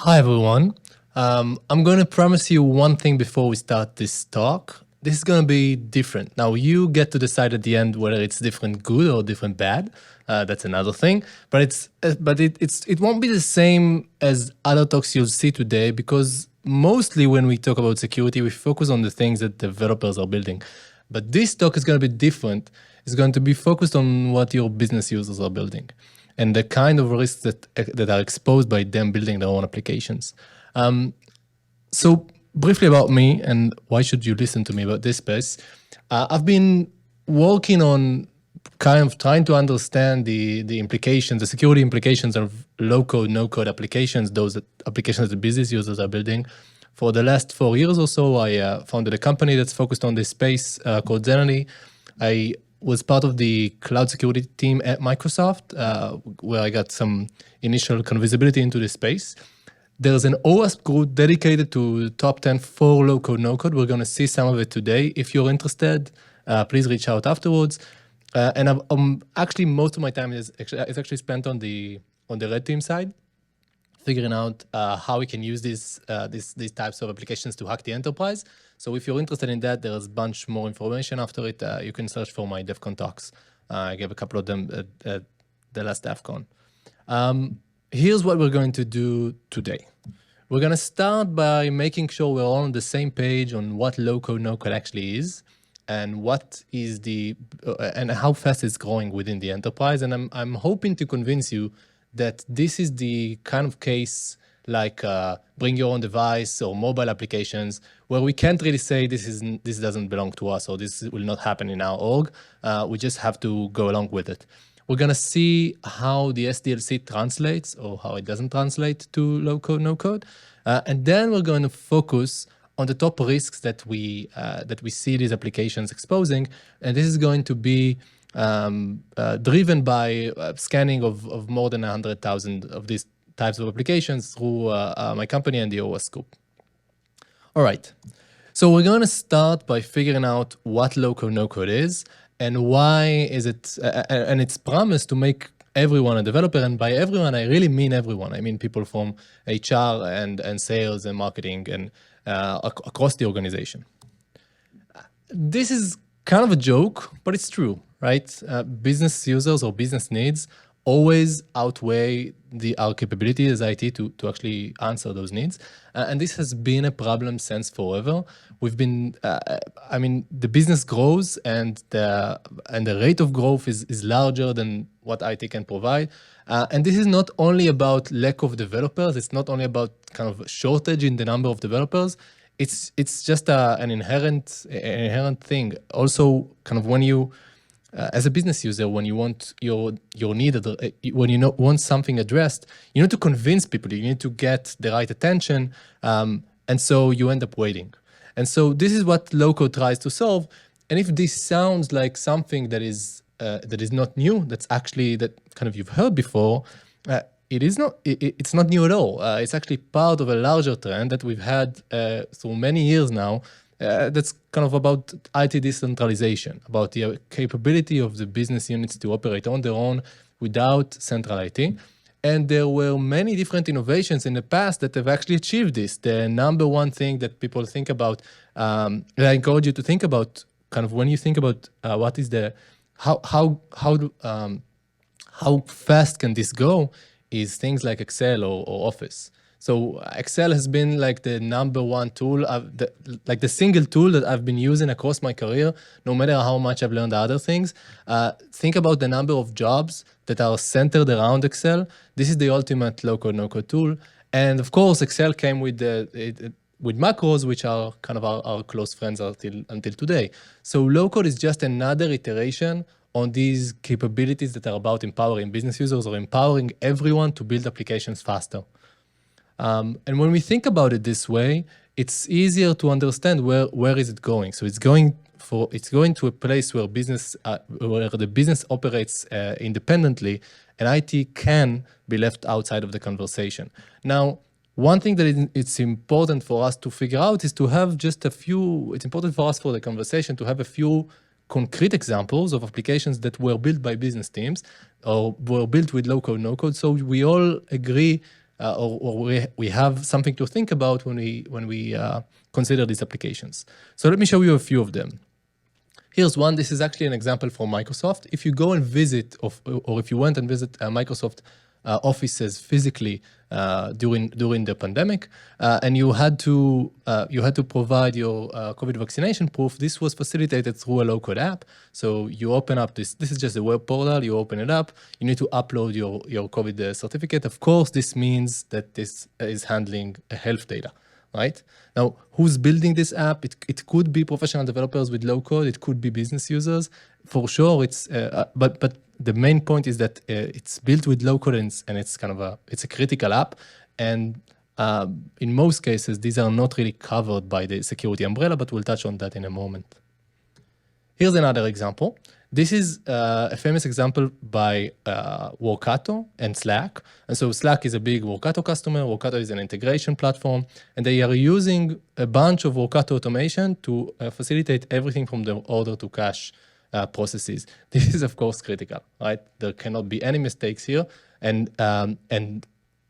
Hi, everyone. I'm going to promise you one thing before we start this talk. This is going to be different. Now, you get to decide at the end whether it's different good or different bad. That's another thing. But it won't be the same as other talks you'll see today, because mostly when we talk about security, we focus on the things that developers are building. But this talk is going to be different. It's going to be focused on what your business users are building and the kind of risks that are exposed by them building their own applications. So briefly about me and why should you listen to me about this space. I've been working on kind of trying to understand the implications, the security implications of low-code, no-code applications, those applications that business users are building. For the last 4 years or so, I founded a company that's focused on this space called Zenity. I was part of the cloud security team at Microsoft, where I got some initial kind of visibility into this space. There's an OWASP group dedicated to top 10 for low-code, no-code. We're going to see some of it today. If you're interested, please reach out afterwards. And actually, most of my time is actually spent on the red team side, figuring out how we can use these types of applications to hack the enterprise. So if you're interested in that, there's a bunch more information after it. You can search for my DevCon talks. I gave a couple of them at the last DevCon. Here's what we're going to do today. We're going to start by making sure we're all on the same page on what low-code, no-code actually is, and what is and how fast it's growing within the enterprise. And I'm hoping to convince you that this is the kind of case like bring your own device or mobile applications where we can't really say this doesn't belong to us or this will not happen in our org. We just have to go along with it. We're going to see how the SDLC translates or how it doesn't translate to low-code, no-code. And then we're going to focus on the top risks that we see these applications exposing. And this is going to be driven by scanning of more than 100,000 of these types of applications through my company and the OWASP group. All right. So we're going to start by figuring out what low-code, no-code is and why is it, and its promise to make everyone a developer. And by everyone, I really mean everyone. I mean people from HR and sales and marketing and across the organization. This is kind of a joke, but it's true, right? Business users or business needs always outweigh our capability as IT to actually answer those needs. And this has been a problem since forever. We've been, I mean, the business grows and the rate of growth is larger than what IT can provide. And this is not only about lack of developers. It's not only about kind of shortage in the number of developers. It's just an inherent thing. Also, kind of when you, as a business user, when you want your need, when you want something addressed, you need to convince people. You need to get the right attention, and so you end up waiting. And so this is what low-code tries to solve. And if this sounds like something that is not new, that's actually that kind of you've heard before, it is not. It's not new at all. It's actually part of a larger trend that we've had through many years now. That's kind of about IT decentralization, about the capability of the business units to operate on their own without central IT. And there were many different innovations in the past that have actually achieved this. The number one thing that people think about, that I encourage you to think about, kind of when you think about what is the, how fast can this go, is things like Excel or Office. So Excel has been like the number one tool, like the single tool that I've been using across my career, no matter how much I've learned other things. Think about the number of jobs that are centered around Excel. This is the ultimate low-code, no-code tool. And of course, Excel came with with macros, which are kind of our close friends until today. So low-code is just another iteration on these capabilities that are about empowering business users or empowering everyone to build applications faster. And when we think about it this way, it's easier to understand where is it going. So it's going to a place where the business operates independently, and IT can be left outside of the conversation. Now, one thing that it's important for us to figure out is to have just a few. It's important for us for the conversation to have a few concrete examples of applications that were built by business teams or were built with low-code, no-code. So we all agree or we have something to think about when we consider these applications. So let me show you a few of them. Here's one. This is actually an example from Microsoft. If you go and visit, or if you went and visit Microsoft offices physically during the pandemic, and you had to provide your COVID vaccination proof, this was facilitated through a low-code app. So you open up this. This is just a web portal. You open it up. You need to upload your COVID certificate. Of course, this means that this is handling health data. Right? Now, who's building this app? It could be professional developers with low code. It could be business users. For sure, it's but the main point is that it's built with low code and it's kind of it's a critical app. And in most cases, these are not really covered by the security umbrella, but we'll touch on that in a moment. Here's another example. This is a famous example by Workato and Slack. And so Slack is a big Workato customer. Workato is an integration platform. And they are using a bunch of Workato automation to facilitate everything from the order to cash processes. This is, of course, critical, right? There cannot be any mistakes here. And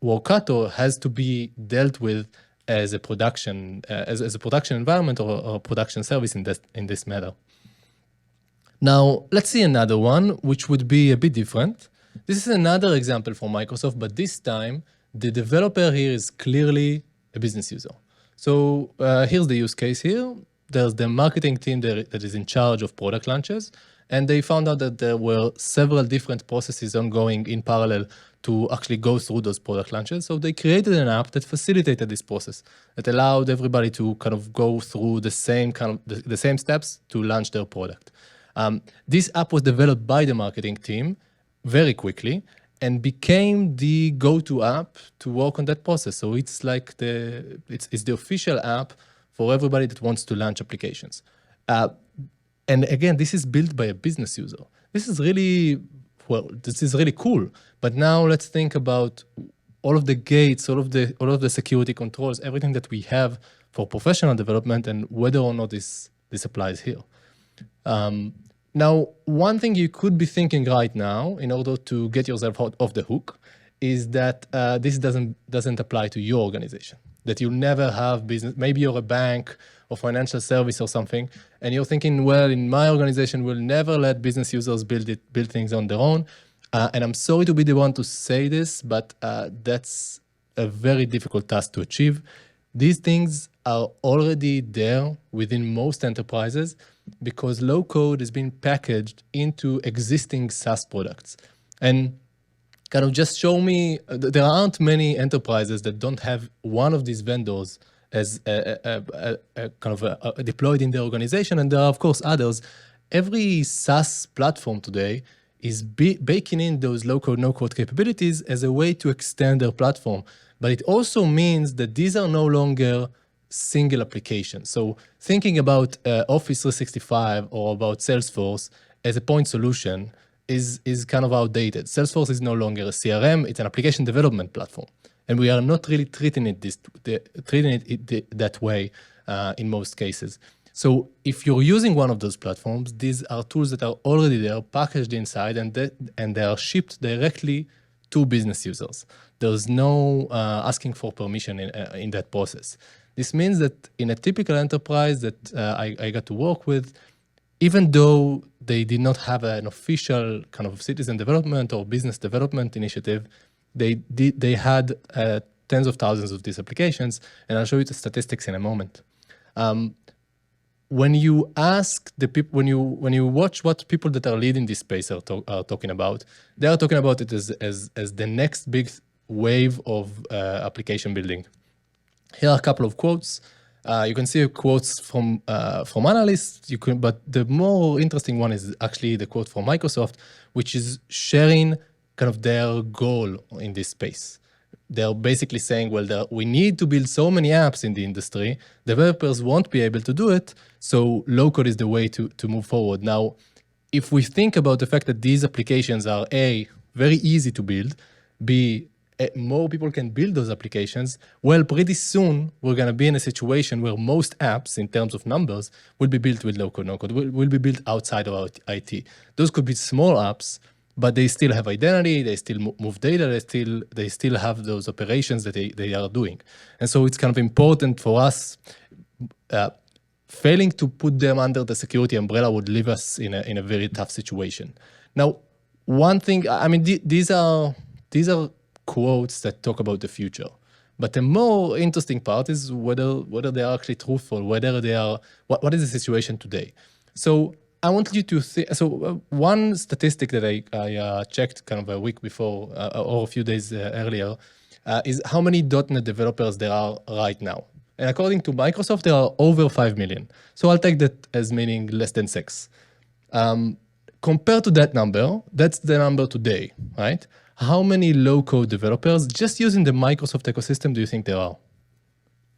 Workato has to be dealt with as a production as a production environment or a production service in this matter. Now, let's see another one, which would be a bit different. This is another example from Microsoft, but this time, the developer here is clearly a business user. So here's the use case here. There's the marketing team that is in charge of product launches, and they found out that there were several different processes ongoing in parallel to actually go through those product launches. So they created an app that facilitated this process, that allowed everybody to kind of go through the same the same steps to launch their product. This app was developed by the marketing team very quickly and became the go-to app to work on that process. So it's like it's the official app for everybody that wants to launch applications. And again, this is built by a business user. This is really cool. But now let's think about all of the gates, all of the security controls, everything that we have for professional development, and whether or not this applies here. Now, one thing you could be thinking right now, in order to get yourself off the hook, is that this doesn't apply to your organization. That you'll never have business. Maybe you're a bank or financial service or something, and you're thinking, well, in my organization, we'll never let business users build things on their own. And I'm sorry to be the one to say this, but that's a very difficult task to achieve. These things are already there within most enterprises because low code has been packaged into existing SaaS products. And kind of just show me, there aren't many enterprises that don't have one of these vendors as deployed in their organization. And there are, of course, others. Every SaaS platform today is baking in those low-code, no-code capabilities as a way to extend their platform. But it also means that these are no longer single applications. So thinking about Office 365 or about Salesforce as a point solution is kind of outdated. Salesforce is no longer a CRM, it's an application development platform. And we are not really treating it that way in most cases. So if you're using one of those platforms, these are tools that are already there, packaged inside, and they are shipped directly to business users. There's no asking for permission in that process. This means that in a typical enterprise that I got to work with, even though they did not have an official kind of citizen development or business development initiative, they had tens of thousands of these applications, and I'll show you the statistics in a moment. When you ask the people, when you watch what people that are leading this space are talking about, they are talking about it as the next big wave of application building. Here are a couple of quotes. You can see quotes from analysts. But the more interesting one is actually the quote from Microsoft, which is sharing kind of their goal in this space. They're basically saying, well, we need to build so many apps in the industry. Developers won't be able to do it. So low-code is the way to move forward. Now, if we think about the fact that these applications are A, very easy to build, B, more people can build those applications, well, pretty soon we're going to be in a situation where most apps, in terms of numbers, will be built with low-code, no-code, will be built outside of our IT. Those could be small apps, but they still have identity, they still move data, they still have those operations that they are doing. And so it's kind of important for us. Failing to put them under the security umbrella would leave us in a very tough situation. Now, one thing, I mean, these are quotes that talk about the future. But the more interesting part is whether they are actually truthful, whether they are, what is the situation today? So I want you to think, so one statistic that I checked kind of a week before or a few days earlier is how many .NET developers there are right now. And according to Microsoft, there are over 5 million. So I'll take that as meaning less than 6. Compared to that number, that's the number today, right? How many low-code developers just using the Microsoft ecosystem do you think there are?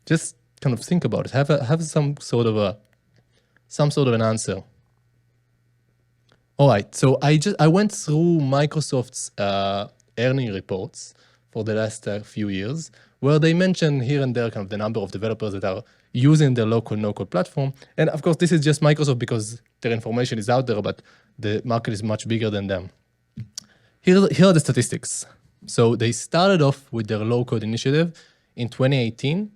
Just kind of think about it. Have some sort of an answer. All right. So I went through Microsoft's earning reports for the last few years, where they mention here and there kind of the number of developers that are using the local no-code platform. And of course, this is just Microsoft because their information is out there, but the market is much bigger than them. Here are the statistics. So they started off with their low-code initiative in 2018.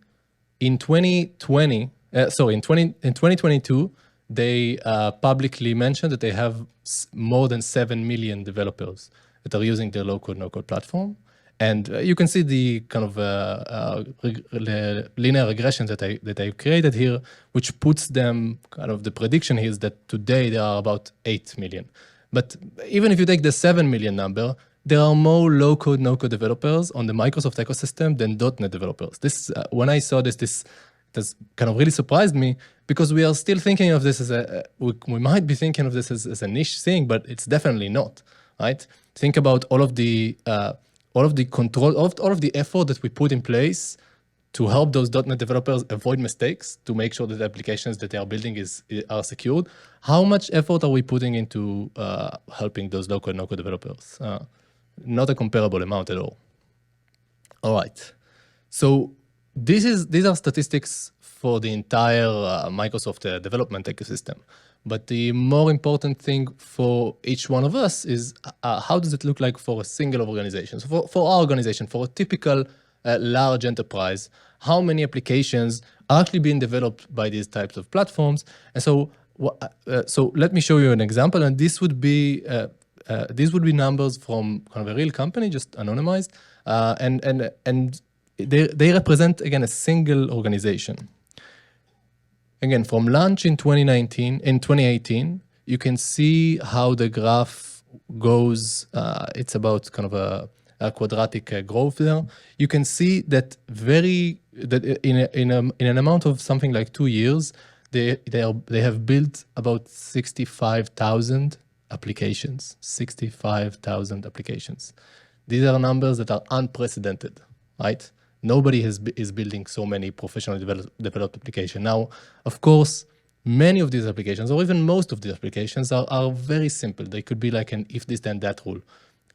In 2022, they publicly mentioned that they have more than 7 million developers that are using their low-code, no-code platform. And you can see the kind of linear regression that I've created here, which puts them kind of the prediction here is that today there are about 8 million. But even if you take the 7 million number, there are more low-code, no-code developers on the Microsoft ecosystem than .NET developers. This, when I saw this kind of really surprised me because we are still thinking of this as we might be thinking of this as a niche thing, but it's definitely not, right? Think about all of the control, all of the effort that we put in place to help those .NET developers avoid mistakes, to make sure that the applications that they are building are secured. How much effort are we putting into helping those low-code, no-code developers? Not a comparable amount at all. All right. So these are statistics for the entire Microsoft development ecosystem. But the more important thing for each one of us is how does it look like for a single organization? So for our organization, for a typical large enterprise, how many applications are actually being developed by these types of platforms? And so, so let me show you an example. And this would be numbers from kind of a real company, just anonymized, and they represent again a single organization. Again, from launch in 2018, you can see how the graph goes. It's about kind of a quadratic growth there. You can see that in an amount of something like 2 years, they have built about 65,000 applications. 65,000 applications. These are numbers that are unprecedented, right? Nobody is building so many professionally developed applications. Now, of course, many of these applications, or even most of these applications, are very simple. They could be like an if this then that rule,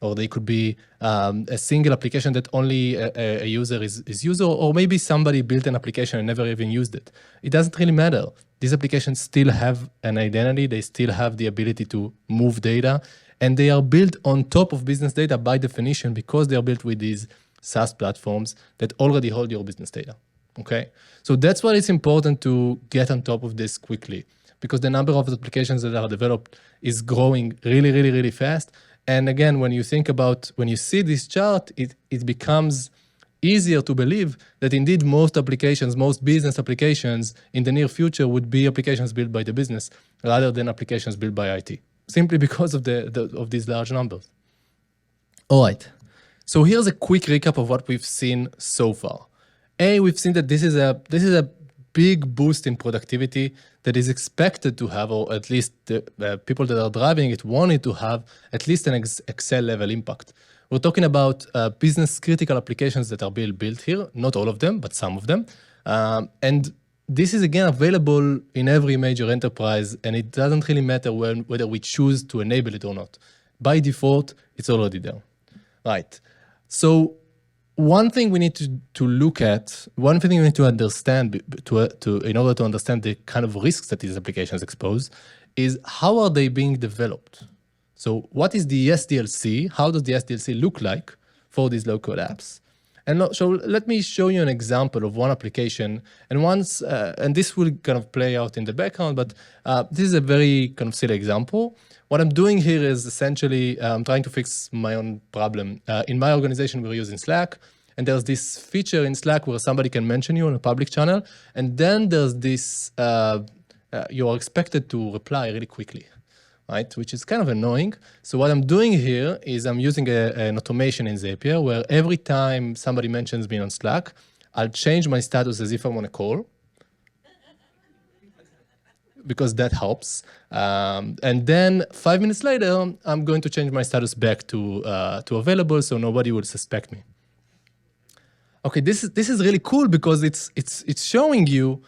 or they could be a single application that only a user is using, or maybe somebody built an application and never even used it. It doesn't really matter. These applications still have an identity. They still have the ability to move data, and they are built on top of business data by definition because they are built with these SaaS platforms that already hold your business data, okay? So that's why it's important to get on top of this quickly, because the number of applications that are developed is growing really, really, really fast. And again, when you see this chart, it becomes easier to believe that indeed most business applications in the near future would be applications built by the business rather than applications built by IT, simply because of these large numbers. All right. So here's a quick recap of what we've seen so far. We've seen that this is a big boost in productivity that is expected to have, or at least the people that are driving it wanted to have at least an Excel level impact. We're talking about business critical applications that are being built here, not all of them, but some of them. And this is again available in every major enterprise, and it doesn't really matter whether we choose to enable it or not. By default, it's already there. Right. So one thing we need to look at, one thing we need to understand in order to understand the kind of risks that these applications expose is how are they being developed? So what is the SDLC? How does the SDLC look like for these low-code apps? And so let me show you an example of one application. And and this will kind of play out in the background, but this is a very kind of silly example. What I'm doing here is essentially trying to fix my own problem. In my organization, we're using Slack. And there's this feature in Slack where somebody can mention you on a public channel. And then there's this, you are expected to reply really quickly, right? Which is kind of annoying. So what I'm doing here is I'm using an automation in Zapier where every time somebody mentions me on Slack, I'll change my status as if I'm on a call, because that helps. And then 5 minutes later, I'm going to change my status back to available so nobody will suspect me. Okay, this is really cool because it's showing you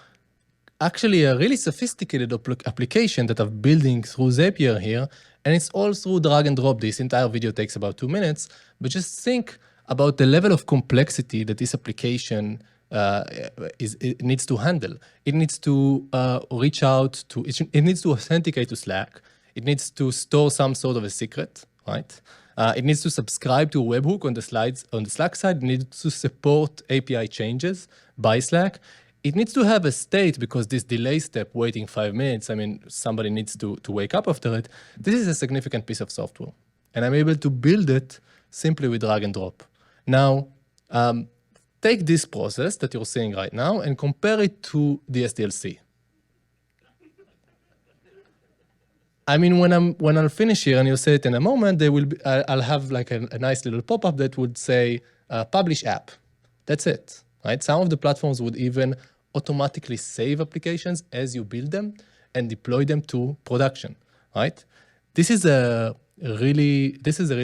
actually a really sophisticated application that I'm building through Zapier here, and it's all through drag and drop. This entire video takes about 2 minutes, but just think about the level of complexity that this application it needs to handle. It needs to reach out to, it needs to authenticate to Slack. It needs to store some sort of a secret, right? It needs to subscribe to a webhook on the Slack side. It needs to support API changes by Slack. It needs to have a state because this delay step, waiting 5 minutes, I mean, somebody needs to wake up after it. This is a significant piece of software. And I'm able to build it simply with drag and drop. Now, take this process that you're seeing right now and compare it to the SDLC. I mean, when I'll finish here and you'll see it in a moment, I'll have like a nice little pop-up that would say publish app. That's it, right? Some of the platforms would even automatically save applications as you build them and deploy them to production, right? This is a really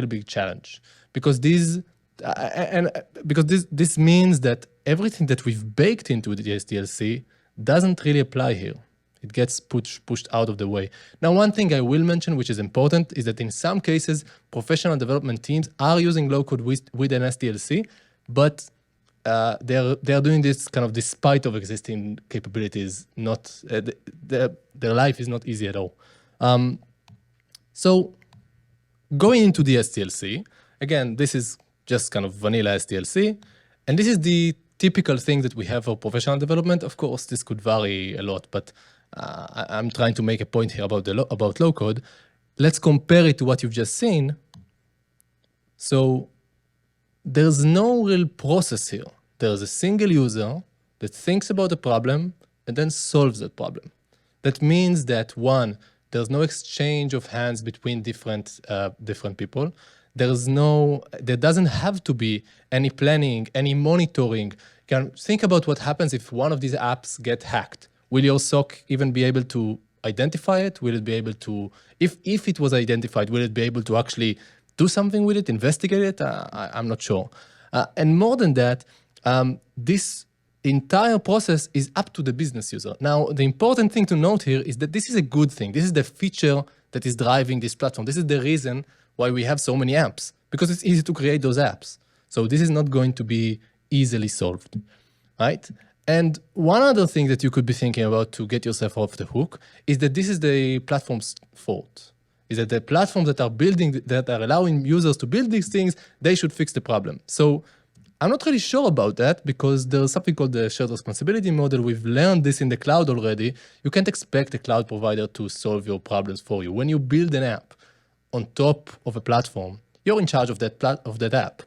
big challenge because this means that everything that we've baked into the SDLC doesn't really apply here. It gets pushed out of the way. Now, one thing I will mention, which is important, is that in some cases, professional development teams are using low-code with an SDLC, but they're doing this kind of despite of existing capabilities. Their life is not easy at all. So going into the SDLC, again, this is just kind of vanilla SDLC, and this is the typical thing that we have for professional development. Of course, this could vary a lot, but I'm trying to make a point here about low code. Let's compare it to what you've just seen. So there's no real process here. There's a single user that thinks about the problem and then solves that problem. That means that one, there's no exchange of hands between different people. There doesn't have to be any planning, any monitoring. Think about what happens if one of these apps get hacked. Will your SOC even be able to identify it? Will it be able to, if it was identified, will it be able to actually do something with it, investigate it? I'm not sure. And more than that, this entire process is up to the business user. Now, the important thing to note here is that this is a good thing. This is the feature that is driving this platform. This is the reason why we have so many apps, because it's easy to create those apps. So this is not going to be easily solved, right? And one other thing that you could be thinking about to get yourself off the hook is that this is the platform's fault. Is that the platforms that are allowing users to build these things, they should fix the problem. So I'm not really sure about that because there's something called the shared responsibility model. We've learned this in the cloud already. You can't expect a cloud provider to solve your problems for you. When you build an app on top of a platform, you're in charge of that app.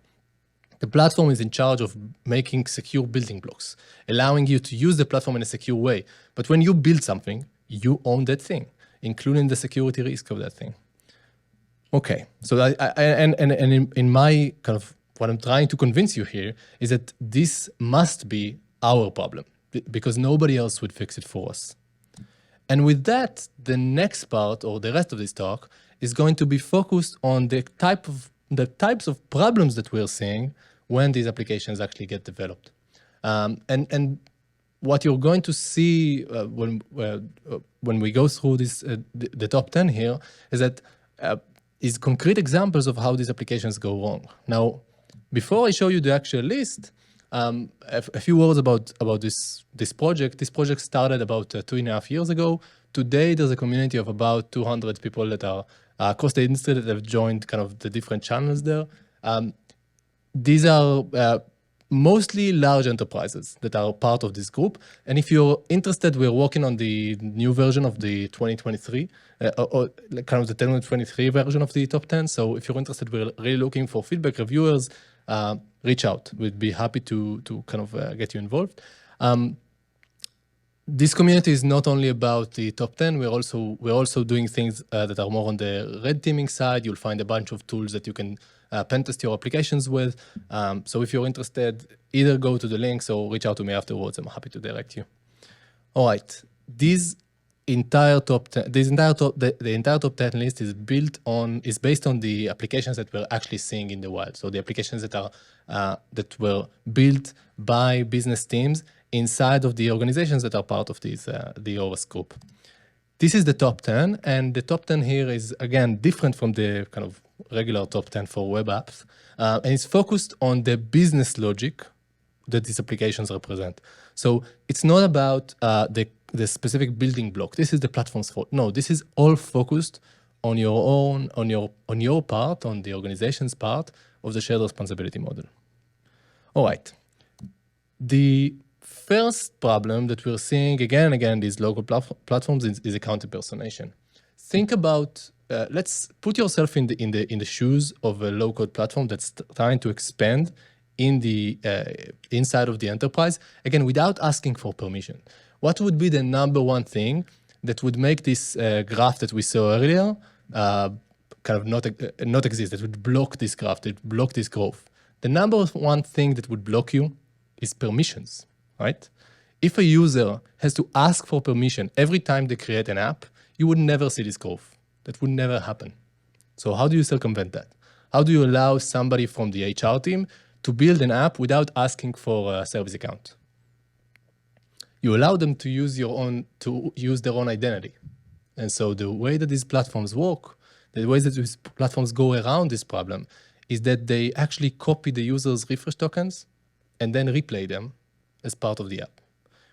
The platform is in charge of making secure building blocks, allowing you to use the platform in a secure way. But when you build something, you own that thing, including the security risk of that thing. Okay, so in my kind of what I'm trying to convince you here is that this must be our problem because nobody else would fix it for us. And with that, the next part or the rest of this talk is going to be focused on the types of problems that we're seeing when these applications actually get developed. And what you're going to see when we go through this, the top 10 here is that is concrete examples of how these applications go wrong. Now, before I show you the actual list, a few words about this project. This project started about 2.5 years ago. Today, there's a community of about 200 people that are across the industry that have joined kind of the different channels there. These are mostly large enterprises that are part of this group. And if you're interested, we're working on the new version of the 2023, or kind of the 2023 version of the top 10. So if you're interested, we're really looking for feedback, reviewers, reach out. We'd be happy to kind of get you involved. This community is not only about the top 10, we're also doing things that are more on the red teaming side. You'll find a bunch of tools that you can pen test your applications with. So if you're interested, either go to the links or reach out to me afterwards. I'm happy to direct you. All right, the entire top 10 list is based on the applications that we're actually seeing in the wild. So the applications that were built by business teams inside of the organizations that are part of the OWASP group. This is the top 10, and the top 10 here is, again, different from the kind of regular top 10 for web apps, and it's focused on the business logic that these applications represent. So it's not about the specific building block. This is the platform's fault. No, this is all focused on your part, on the organization's part of the shared responsibility model. All right. The first problem that we're seeing again and again these local platforms is account impersonation. Think about let's put yourself in the shoes of a low-code platform that's trying to expand in the inside of the enterprise, again without asking for permission. What would be the number one thing that would make this graph that we saw earlier kind of not exist? That would block this graph, that would block this growth. The number one thing that would block you is permissions. Right? If a user has to ask for permission every time they create an app, you would never see this growth. That would never happen. So how do you circumvent that? How do you allow somebody from the HR team to build an app without asking for a service account? You allow them to use their own identity. And so the way that these platforms work, the ways that these platforms go around this problem is that they actually copy the user's refresh tokens and then replay them as part of the app,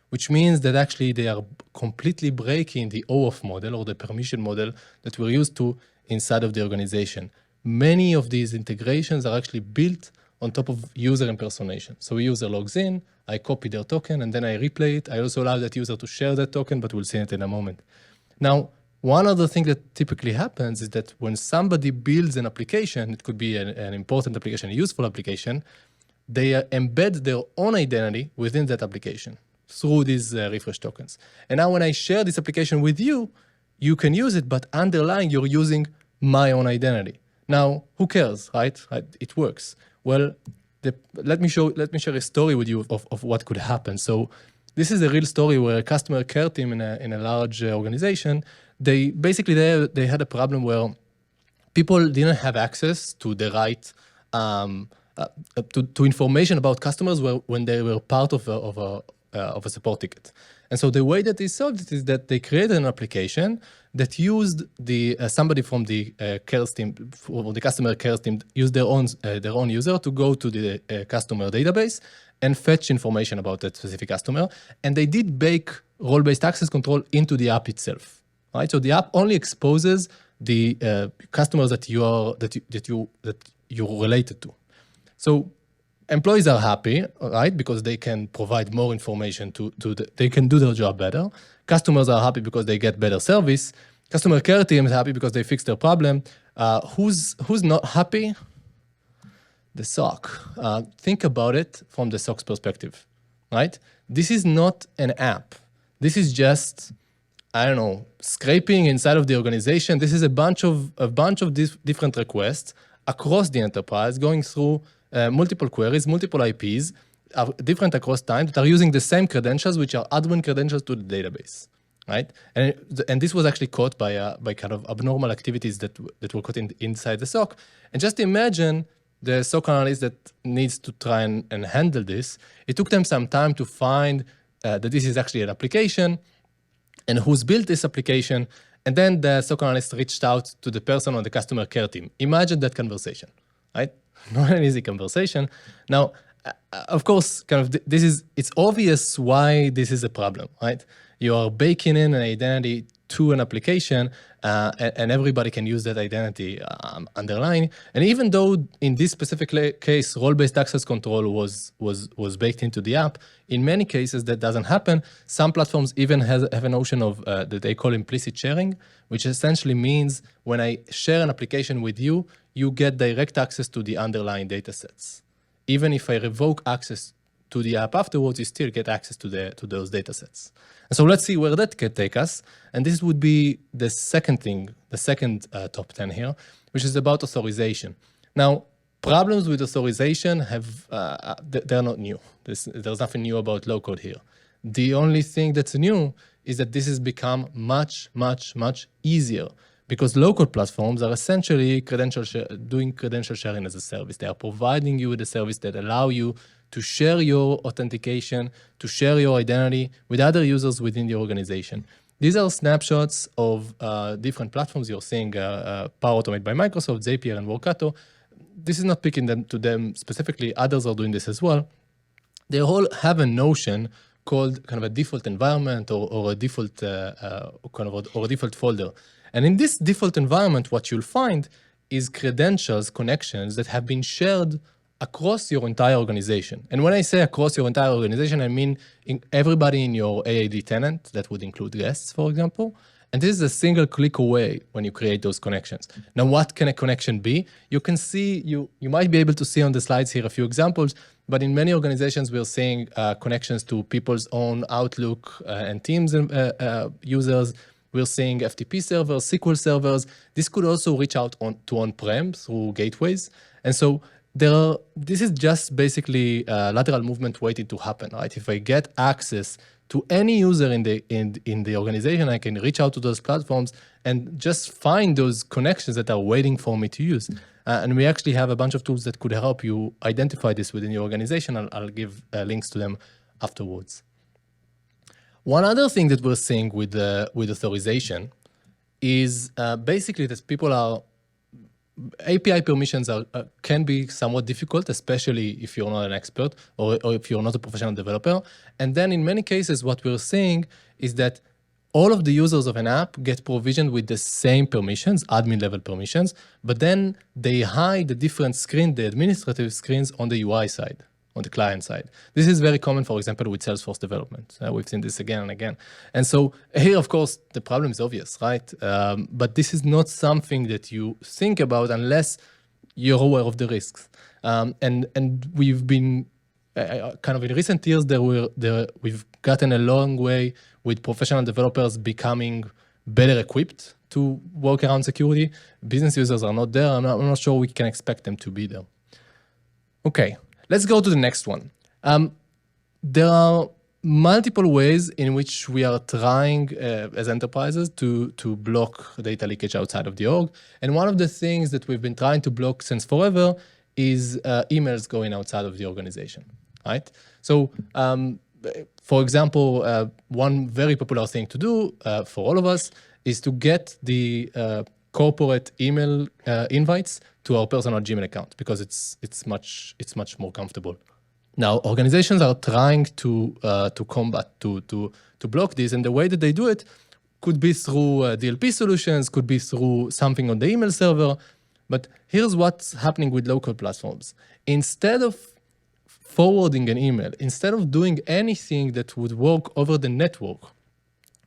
which means that actually they are completely breaking the OAuth model or the permission model that we're used to inside of the organization. Many of these integrations are actually built on top of user impersonation. So a user logs in, I copy their token, and then I replay it. I also allow that user to share that token, but we'll see it in a moment. Now, one other thing that typically happens is that when somebody builds an application, it could be an important application, a useful application, they embed their own identity within that application through these refresh tokens. And now when I share this application with you, you can use it, but underlying, you're using my own identity. Now, who cares, right? It works. Well, let me share a story with you of what could happen. So this is a real story where a customer care team in a large organization, they had a problem where people didn't have access to the right to information about customers when they were part of a support ticket. And so the way that they solved it is that they created an application that used somebody from the cares team, or the customer cares team, used their own user to go to the customer database and fetch information about that specific customer. And they did bake role-based access control into the app itself, right? So the app only exposes the customers that you're related to. So employees are happy, right? Because they can provide more information they can do their job better. Customers are happy because they get better service. Customer care team is happy because they fix their problem. Who's not happy? The SOC. Think about it from the SOC's perspective, right? This is not an app. This is just, I don't know, scraping inside of the organization. This is a bunch of these different requests across the enterprise going through multiple queries, multiple IPs, different across time, that are using the same credentials, which are admin credentials to the database, right? And this was actually caught by kind of abnormal activities that were caught inside the SOC. And just imagine the SOC analyst that needs to try and handle this. It took them some time to find that this is actually an application and who's built this application. And then the SOC analyst reached out to the person on the customer care team. Imagine that conversation, right? Not an easy conversation. Now, of course, kind of it's obvious why this is a problem, right? You are baking in an identity to an application, and everybody can use that identity underlying. And even though in this specific case, role-based access control was baked into the app, in many cases that doesn't happen. Some platforms even have a notion of that they call implicit sharing, which essentially means when I share an application with you, you get direct access to the underlying data sets. Even if I revoke access to the app afterwards, you still get access to those data sets. And so let's see where that can take us. And this would be the second thing, the second top 10 here, which is about authorization. Now, problems with authorization they're not new. There's nothing new about low code here. The only thing that's new is that this has become much, much, much easier because local platforms are essentially doing credential sharing as a service. They are providing you with a service that allow you to share your authentication, to share your identity with other users within the organization. These are snapshots of different platforms. You're seeing Power Automate by Microsoft, Zapier, and Workato. This is not picking them to them specifically. Others are doing this as well. They all have a notion called kind of a default environment or a default or a default folder. And in this default environment, what you'll find is credentials, connections that have been shared across your entire organization. And when I say across your entire organization, I mean everybody in your AAD tenant, that would include guests, for example. And this is a single click away when you create those connections. Now, what can a connection be? You can see, you might be able to see on the slides here a few examples, but in many organizations, we're seeing connections to people's own Outlook and Teams users. We're seeing FTP servers, SQL servers. This could also reach out to on-prem through gateways. And so this is just basically lateral movement waiting to happen, right? If I get access to any user in the organization, I can reach out to those platforms and just find those connections that are waiting for me to use. And we actually have a bunch of tools that could help you identify this within your organization. I'll give links to them afterwards. One other thing that we're seeing with authorization is basically that API permissions can be somewhat difficult, especially if you're not an expert or if you're not a professional developer. And then in many cases, what we're seeing is that all of the users of an app get provisioned with the same permissions, admin level permissions, but then they hide the different screens, the administrative screens on the UI side, on the client side. This is very common, for example, with Salesforce development. We've seen this again and again. And so here, of course, the problem is obvious, right? But this is not something that you think about unless you're aware of the risks. And we've been kind of in recent years, we've gotten a long way with professional developers becoming better equipped to work around security. Business users are not there. I'm not sure we can expect them to be there. Okay. Let's go to the next one. There are multiple ways in which we are trying as enterprises to block data leakage outside of the org. And one of the things that we've been trying to block since forever is emails going outside of the organization, right? So, for example, one very popular thing to do for all of us is to get the corporate email invites to our personal Gmail account because it's much more comfortable. Now, organizations are trying to combat to block this, and the way that they do it could be through DLP solutions, could be through something on the email server. But here's what's happening with local platforms. Instead of forwarding an email, instead of doing anything that would work over the network,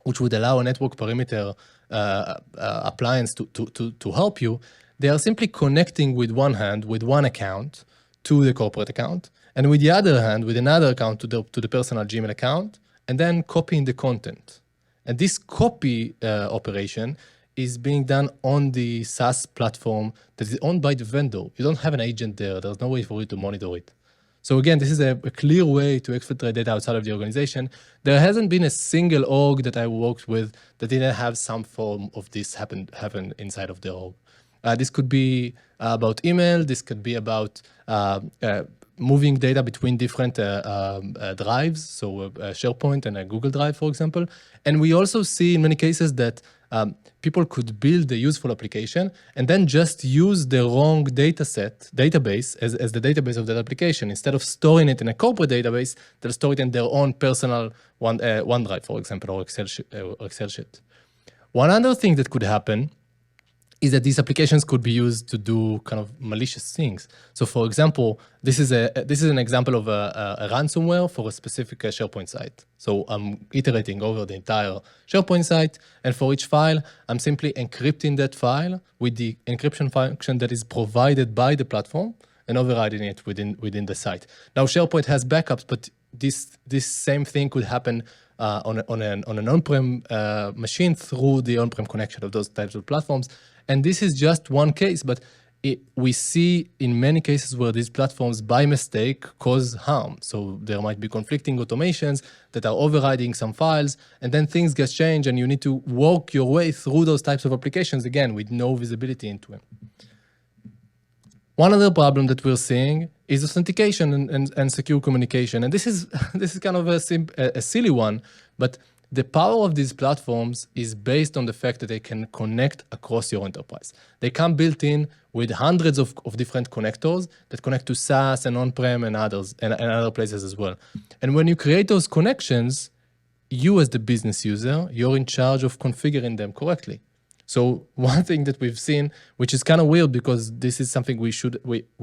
which would allow a network perimeter appliance to help you, they are simply connecting with one hand, with one account to the corporate account, and with the other hand, with another account to the personal Gmail account, and then copying the content. And this copy operation is being done on the SaaS platform that is owned by the vendor. You don't have an agent there. There's no way for you to monitor it. So again, this is a clear way to exfiltrate data outside of the organization. There hasn't been a single org that I worked with that didn't have some form of this happen inside of the org. This could be about email. This could be about moving data between different drives, so SharePoint and a Google Drive, for example. And we also see in many cases that people could build a useful application and then just use the wrong database as the database of that application. Instead of storing it in a corporate database, they'll store it in their own personal OneDrive, for example, or Excel sheet. One other thing that could happen is that these applications could be used to do kind of malicious things. So, for example, this is an example of a ransomware for a specific SharePoint site. So I'm iterating over the entire SharePoint site, and for each file, I'm simply encrypting that file with the encryption function that is provided by the platform and overriding it within the site. Now, SharePoint has backups, but this same thing could happen on an on-prem machine through the on-prem connection of those types of platforms. And this is just one case, but we see in many cases where these platforms by mistake cause harm. So there might be conflicting automations that are overriding some files, and then things get changed and you need to work your way through those types of applications, again, with no visibility into them. One other problem that we're seeing is authentication and secure communication. And this is kind of a silly one, but the power of these platforms is based on the fact that they can connect across your enterprise. They come built in with hundreds of different connectors that connect to SaaS and on-prem and others and other places as well. And when you create those connections, you as the business user, you're in charge of configuring them correctly. So one thing that we've seen, which is kind of weird because this is something we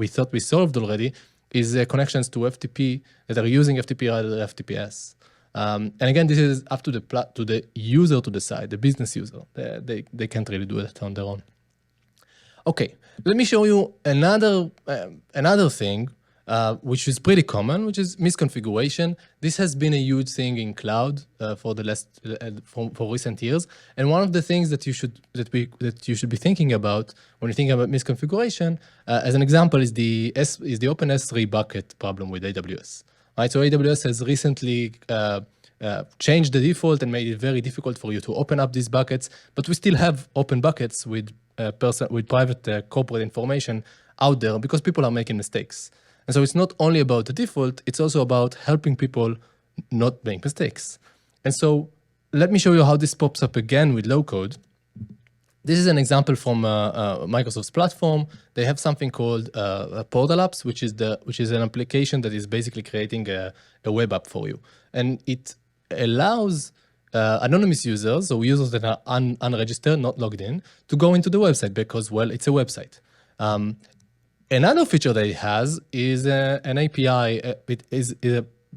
thought we solved already, is connections to FTP that are using FTP rather than FTPS. And again, this is up to the user to decide, the business user. They can't really do it on their own. Okay, let me show you another thing, which is pretty common, which is misconfiguration. This has been a huge thing in cloud for recent years. And one of the things that you should be thinking about when you think about misconfiguration, as an example, is the Open S3 bucket problem with AWS. Right, so AWS has recently changed the default and made it very difficult for you to open up these buckets, but we still have open buckets with private corporate information out there because people are making mistakes. And so it's not only about the default, it's also about helping people not make mistakes. And so let me show you how this pops up again with low code. This is an example from Microsoft's platform. They have something called Portal Apps, which is an application that is basically creating a web app for you, and it allows anonymous users, so users that are unregistered, not logged in, to go into the website because, well, it's a website. Another feature that it has is an API. It is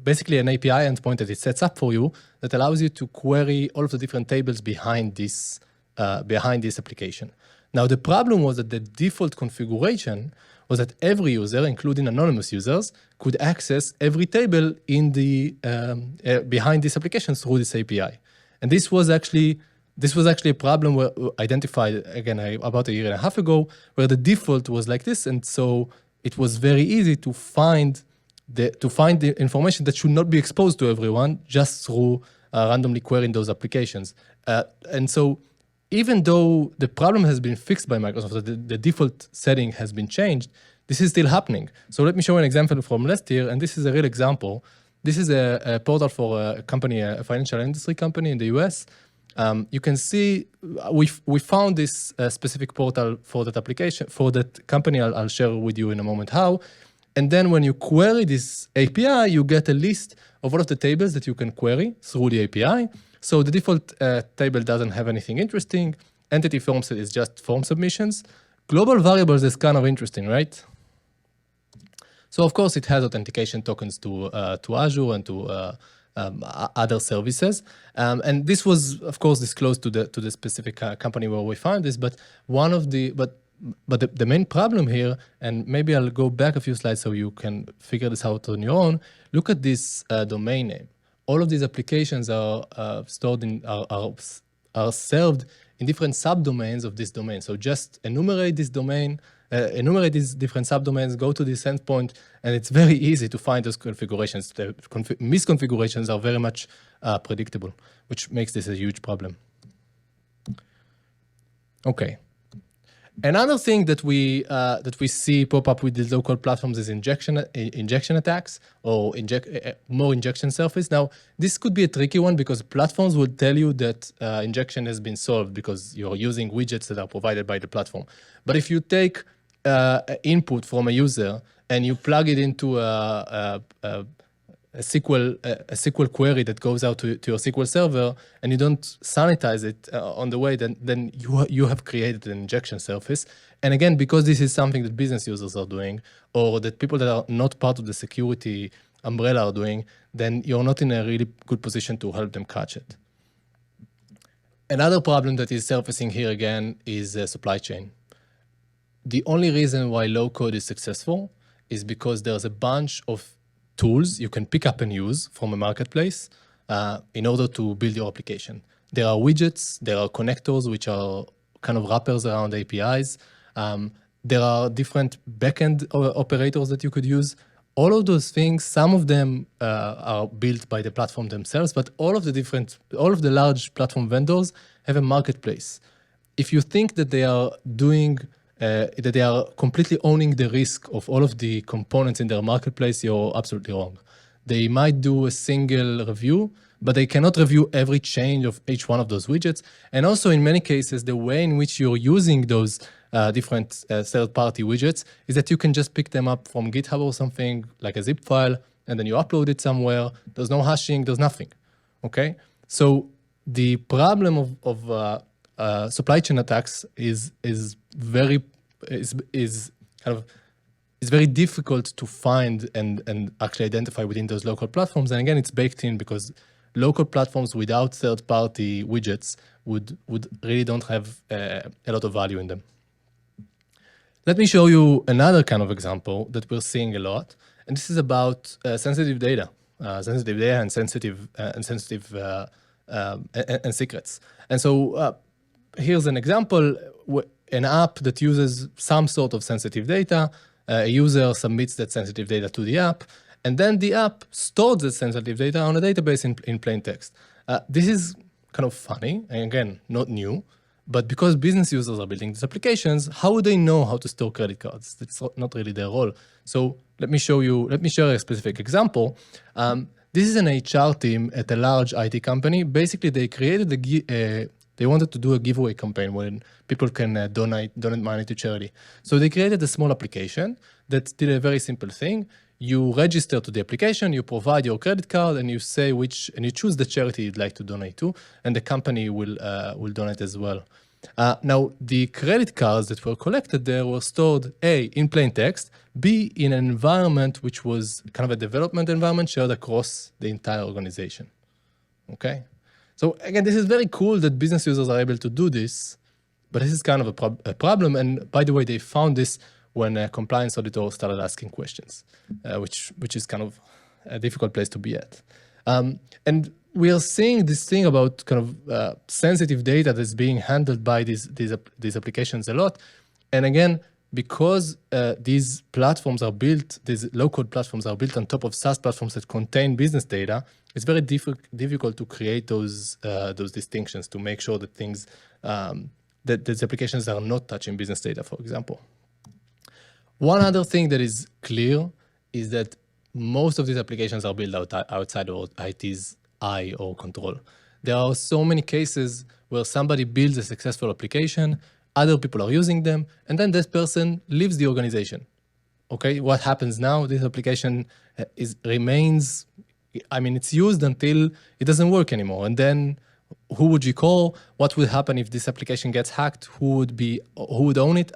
basically an API endpoint that it sets up for you that allows you to query all of the different tables behind this application. Now, the problem was that the default configuration was that every user, including anonymous users, could access every table in the behind this application through this API. And this was actually a problem identified again about a year and a half ago, where the default was like this, and so it was very easy to find the information that should not be exposed to everyone just through randomly querying those applications. And so, even though the problem has been fixed by Microsoft, the default setting has been changed, this is still happening. So let me show an example from last year, and this is a real example. This is a portal for a company, a financial industry company in the US. You can see we found this specific portal for that application, for that company. I'll share with you in a moment how. And then when you query this API, you get a list of all of the tables that you can query through the API. So the default table doesn't have anything interesting. Entity form set is just form submissions. Global variables is kind of interesting, right? So of course it has authentication tokens to Azure and to other services. And this was, of course, disclosed to the specific company where we found this. But the main problem here, and maybe I'll go back a few slides so you can figure this out on your own. Look at this domain name. All of these applications are stored in are served in different subdomains of this domain. So just enumerate this domain, enumerate these different subdomains, go to this endpoint, and it's very easy to find those configurations. The misconfigurations are very much predictable, which makes this a huge problem. Okay. Another thing that we see pop up with these local platforms is injection attacks or more injection surface. Now, this could be a tricky one because platforms will tell you that injection has been solved because you're using widgets that are provided by the platform. But if you take input from a user and you plug it into a SQL query that goes out to your SQL server, and you don't sanitize it on the way, then you have created an injection surface. And again, because this is something that business users are doing, or that people that are not part of the security umbrella are doing, then you're not in a really good position to help them catch it. Another problem that is surfacing here again is supply chain. The only reason why low code is successful is because there's a bunch of tools you can pick up and use from a marketplace in order to build your application. There are widgets, there are connectors, which are kind of wrappers around APIs. There are different backend operators that you could use. All of those things, some of them are built by the platform themselves, but all of the large platform vendors have a marketplace. If you think that they are that they are completely owning the risk of all of the components in their marketplace, you're absolutely wrong. They might do a single review, but they cannot review every change of each one of those widgets. And also in many cases, the way in which you're using those different third-party widgets is that you can just pick them up from GitHub or something, like a zip file, and then you upload it somewhere. There's no hashing, there's nothing, okay? So the problem of supply chain attacks is very difficult to find and actually identify within those local platforms. And again, it's baked in because local platforms without third-party widgets would really don't have a lot of value in them. Let me show you another kind of example that we're seeing a lot, and this is about sensitive data and secrets. And so here's an example: an app that uses some sort of sensitive data. A user submits that sensitive data to the app, and then the app stores the sensitive data on a database in plain text. This is kind of funny, and again, not new. But because business users are building these applications, how would they know how to store credit cards? That's not really their role. So let me share a specific example. This is an HR team at a large IT company. Basically, they created they wanted to do a giveaway campaign when people can donate money to charity. So they created a small application that did a very simple thing. You register to the application, you provide your credit card, and you say and you choose the charity you'd like to donate to, and the company will donate as well. Now, the credit cards that were collected there were stored A, in plain text, B, in an environment which was kind of a development environment shared across the entire organization. Okay? So again, this is very cool that business users are able to do this, but this is kind of a problem. And by the way, they found this when a compliance auditor started asking questions, which is kind of a difficult place to be at. And we are seeing this thing about kind of sensitive data that's being handled by these applications a lot. And again, because these platforms are built, these low-code platforms are built on top of SaaS platforms that contain business data, it's very difficult to create those distinctions to make sure that that these applications are not touching business data, for example. One other thing that is clear is that most of these applications are built outside of IT's eye or control. There are so many cases where somebody builds a successful application, other people are using them, and then this person leaves the organization. Okay, what happens now? This application remains, it's used until it doesn't work anymore. And then who would you call? What would happen if this application gets hacked? Who would own it?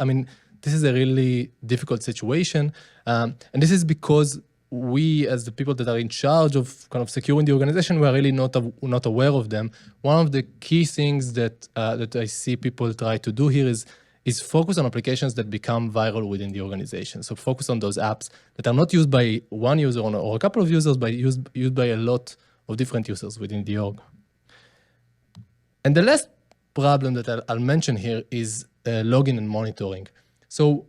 This is a really difficult situation. And this is because we, as the people that are in charge of kind of securing the organization, we're really not aware of them. One of the key things that I see people try to do here is focus on applications that become viral within the organization. So focus on those apps that are not used by one user or a couple of users, but used by a lot of different users within the org. And the last problem that I'll mention here is login and monitoring. So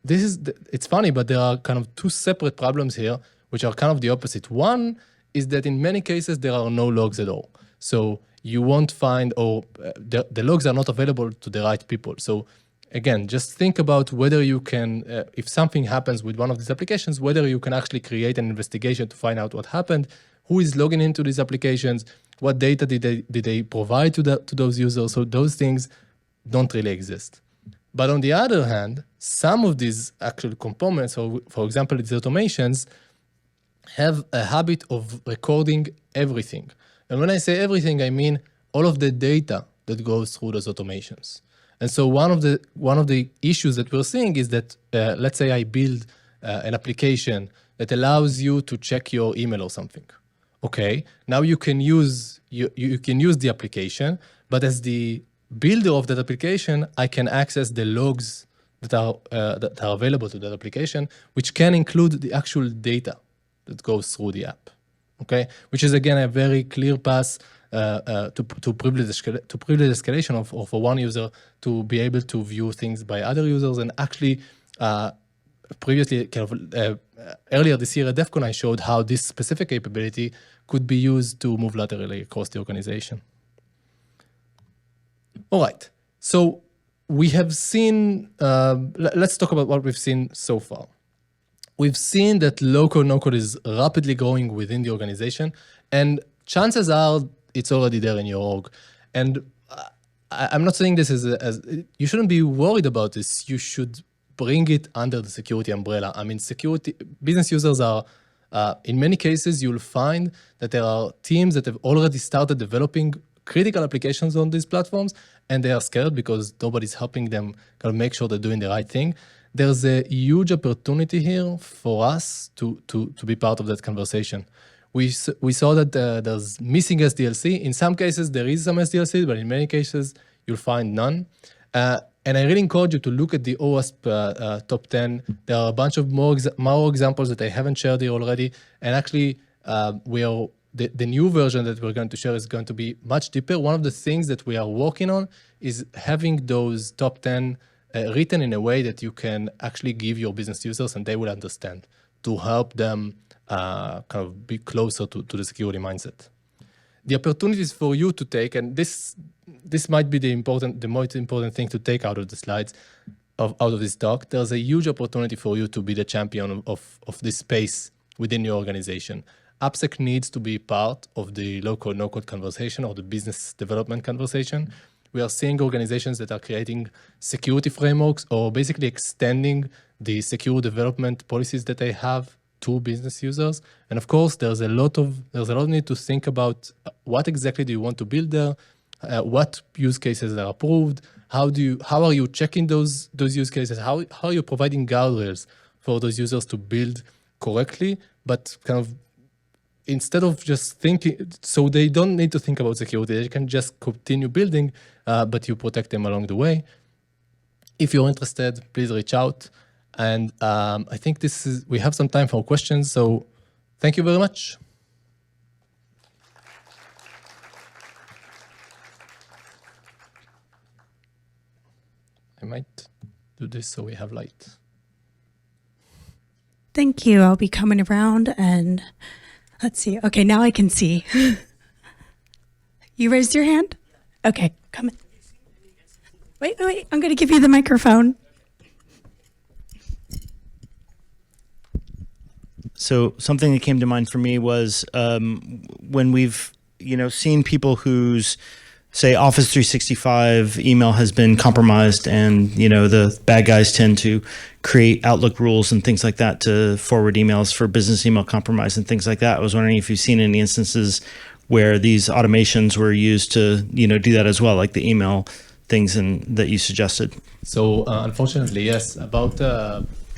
it's funny, but there are kind of two separate problems here, which are kind of the opposite. One is that in many cases, there are no logs at all. So you won't find, the logs are not available to the right people. So again, just think about whether you can, if something happens with one of these applications, whether you can actually create an investigation to find out what happened, who is logging into these applications, what data did they provide to those users. So those things don't really exist. But on the other hand, some of these actual components, so for example, these automations, have a habit of recording everything. And when I say everything, I mean all of the data that goes through those automations. And so one of the issues that we're seeing is that, let's say I build an application that allows you to check your email or something. Okay, now you can use the application, but as the builder of that application, I can access the logs that are available to that application, which can include the actual data that goes through the app. Okay, which is again a very clear path to privilege escalation of for one user to be able to view things by other users. And actually, previously, earlier this year at DEF CON, I showed how this specific capability could be used to move laterally across the organization. All right, so we have seen, let's talk about what we've seen so far. We've seen that low-code, no-code is rapidly growing within the organization, and chances are it's already there in your org. And I'm not saying this as you shouldn't be worried about this. You should bring it under the security umbrella. I mean, business users are, in many cases, you'll find that there are teams that have already started developing critical applications on these platforms, and they are scared because nobody's helping them kind of make sure they're doing the right thing. There's a huge opportunity here for us to be part of that conversation. We saw that there's missing SDLC. In some cases, there is some SDLC, but in many cases, you'll find none. And I really encourage you to look at the OWASP top 10. There are a bunch of more examples that I haven't shared here already. And actually, the new version that we're going to share is going to be much deeper. One of the things that we are working on is having those top 10 written in a way that you can actually give your business users and they will understand, to help them kind of be closer to the security mindset. The opportunities for you to take, and this might be the most important thing to take out of the slides, out of this talk. There's a huge opportunity for you to be the champion of this space within your organization. AppSec needs to be part of the low-code, no-code conversation or the business development conversation. We are seeing organizations that are creating security frameworks or basically extending the secure development policies that they have to business users. And of course, there's a lot of need to think about what exactly do you want to build there, what use cases are approved, how are you checking those use cases, how are you providing guardrails for those users to build correctly, but kind of instead of just thinking, so they don't need to think about security, they can just continue building, but you protect them along the way. If you're interested, please reach out. And I think we have some time for questions, so thank you very much. I might do this so we have light. Thank you. I'll be coming around and let's see. Okay, now I can see. You raised your hand? Okay, come in. Wait. I'm going to give you the microphone. So something that came to mind for me was when we've seen people whose, say, Office 365 email has been compromised, and the bad guys tend to create Outlook rules and things like that to forward emails for business email compromise and things like that. I was wondering if you've seen any instances where these automations were used to do that as well, like the email things that you suggested. So unfortunately, yes. About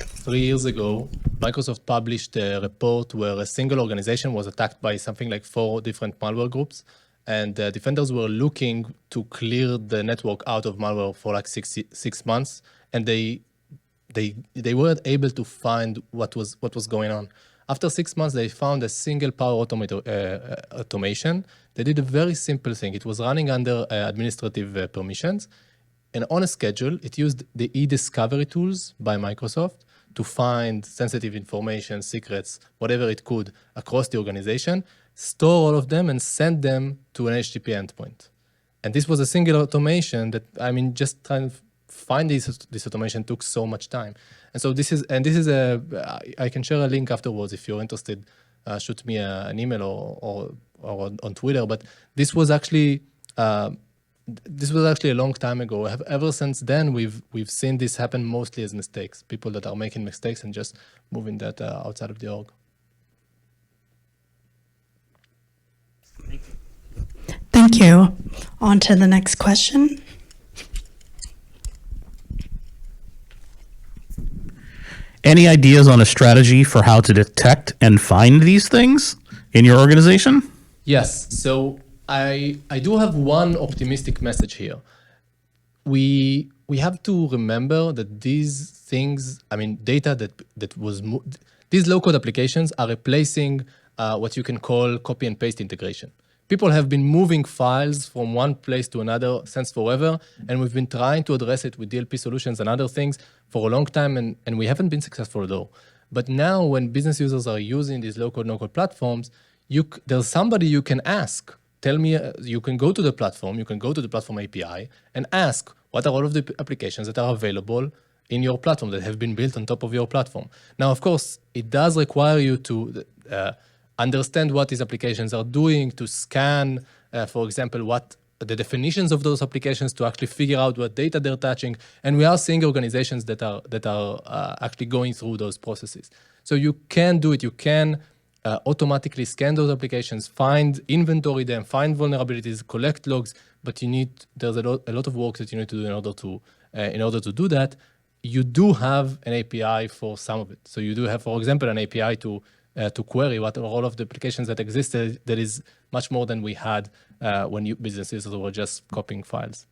3 years ago, Microsoft published a report where a single organization was attacked by something like 4 different malware groups. And defenders were looking to clear the network out of malware for like 6 months. And they weren't able to find what was going on. After 6 months, they found a single Power automation. They did a very simple thing. It was running under administrative permissions. And on a schedule, it used the e-discovery tools by Microsoft to find sensitive information, secrets, whatever it could across the organization, store all of them and send them to an HTTP endpoint. And this was a single automation that, just trying to find this automation took so much time. And so I can share a link afterwards if you're interested. Shoot me an email or on Twitter. But this was actually a long time ago. Ever since then, we've seen this happen mostly as mistakes. People that are making mistakes and just moving that outside of the org. Thank you. On to the next question. Any ideas on a strategy for how to detect and find these things in your organization? Yes. So I do have one optimistic message here. We have to remember that these things, I mean, data these low-code applications are replacing what you can call copy and paste integration. People have been moving files from one place to another since forever, and we've been trying to address it with DLP solutions and other things for a long time, and we haven't been successful though. But now when business users are using these low-code, no-code platforms, there's somebody you can ask. Tell me, you can go to the platform, API, and ask, what are all of the applications that are available in your platform that have been built on top of your platform? Now, of course, it does require you to understand what these applications are doing, to scan, for example, what the definitions of those applications, to actually figure out what data they're touching. And we are seeing organizations that are actually going through those processes. So you can do it. You can automatically scan those applications, inventory them, find vulnerabilities, collect logs. But there's a lot of work that you need to do in order to do that. You do have an API for some of it. So you do have, for example, an API to query what are all of the applications that existed. That is much more than we had when business users were just copying files.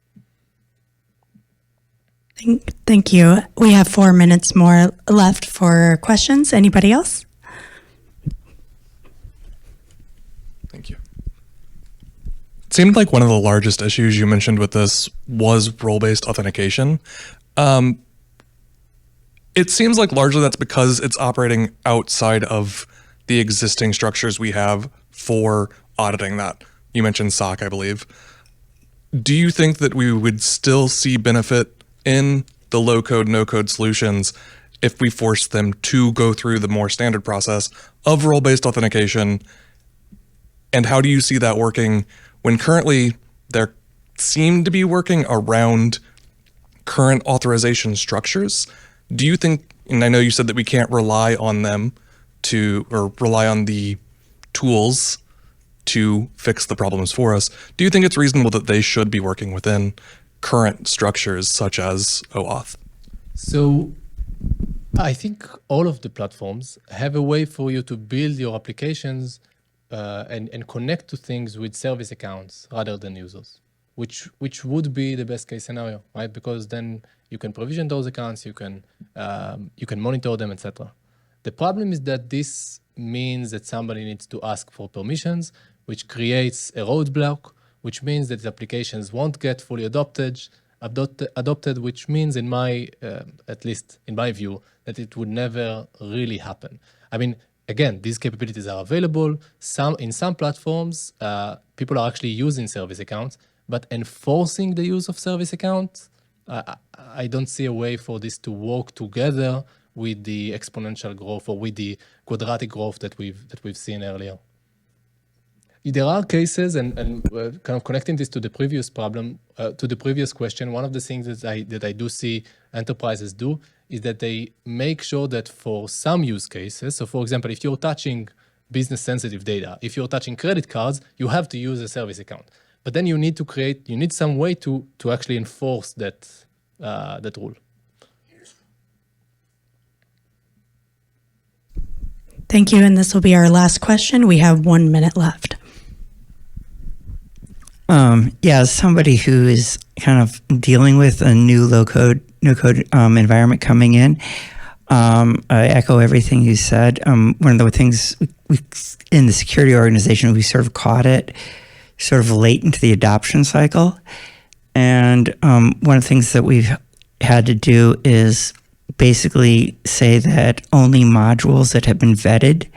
Thank you. We have 4 minutes more left for questions. Anybody else? Thank you. It seemed like one of the largest issues you mentioned with this was role-based authentication. It seems like largely that's because it's operating outside of the existing structures we have for auditing that. You mentioned SOC, I believe. Do you think that we would still see benefit in the low-code, no-code solutions if we force them to go through the more standard process of role-based authentication? And how do you see that working when currently they seem to be working around current authorization structures? Do you think, and I know you said that we can't rely on them or rely on the tools to fix the problems for us, do you think it's reasonable that they should be working within current structures such as OAuth? So I think all of the platforms have a way for you to build your applications and connect to things with service accounts rather than users, which would be the best case scenario, right? Because then you can provision those accounts, you can monitor them, etc. The problem is that this means that somebody needs to ask for permissions, which creates a roadblock, which means that the applications won't get fully adopted, which means, at least in my view, that it would never really happen. I mean, again, these capabilities are available. In some platforms, people are actually using service accounts, but enforcing the use of service accounts, I don't see a way for this to work together with the exponential growth or with the quadratic growth that we've seen earlier. There are cases, and kind of connecting this to the previous problem, to the previous question, one of the things that I do see enterprises do is that they make sure that for some use cases, so for example, if you're touching business sensitive data, if you're touching credit cards, you have to use a service account. But then you need some way to actually enforce that rule. Thank you, and this will be our last question. We have 1 minute left. As somebody who is kind of dealing with a new low-code, no-code environment coming in, I echo everything you said. One of the things we in the security organization, we sort of caught it sort of late into the adoption cycle. And one of the things that we've had to do is basically say that only modules that have been vetted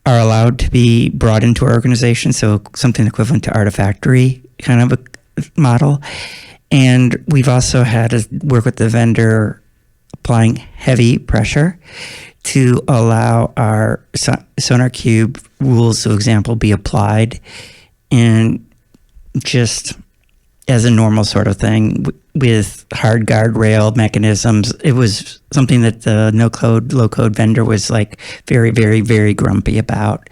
are allowed to be brought into our organization, so something equivalent to Artifactory kind of a model. And we've also had to work with the vendor applying heavy pressure to allow our SonarQube rules, for example, be applied and just as a normal sort of thing with hard guardrail mechanisms. It was something that the no-code, low-code vendor was like very, very, very grumpy about.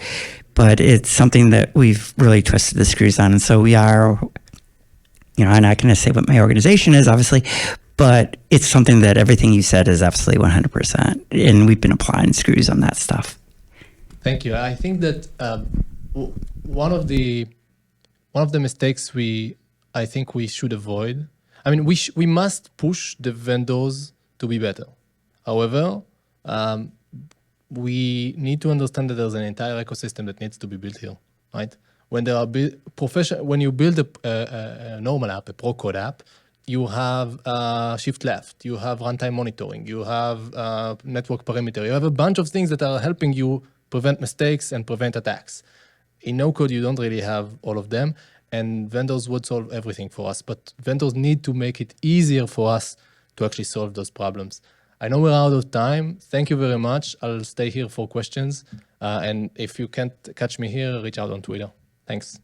but it's something that we've really twisted the screws on. And so we are, I'm not going to say what my organization is, obviously, but it's something that everything you said is absolutely 100%. And we've been applying screws on that stuff. Thank you. I think that one of the mistakes I think we should avoid. I mean, we must push the vendors to be better. However, we need to understand that there's an entire ecosystem that needs to be built here, right? When there are when you build a normal app, a pro code app, you have shift left, you have runtime monitoring, you have network perimeter, you have a bunch of things that are helping you prevent mistakes and prevent attacks. In no code, you don't really have all of them, and vendors would solve everything for us, but vendors need to make it easier for us to actually solve those problems. I know we're out of time. Thank you very much. I'll stay here for questions. And if you can't catch me here, reach out on Twitter. Thanks.